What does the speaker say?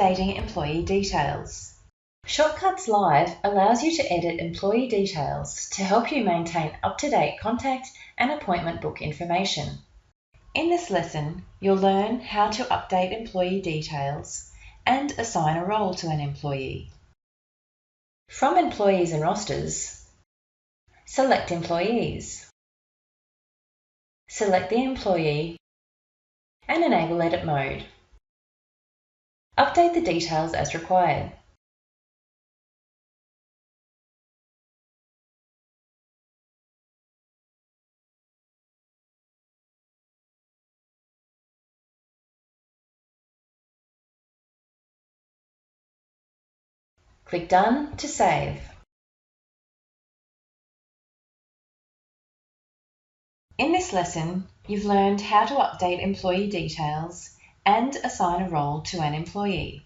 Updating employee details. Shortcuts Live allows you to edit employee details to help you maintain up-to-date contact and appointment book information. In this lesson, you'll learn how to update employee details and assign a role to an employee. From Employees and Rosters, select Employees. Select the employee and enable Edit Mode. Update the details as required. Click Done to save. In this lesson, you've learned how to update employee details and assign a role to an employee.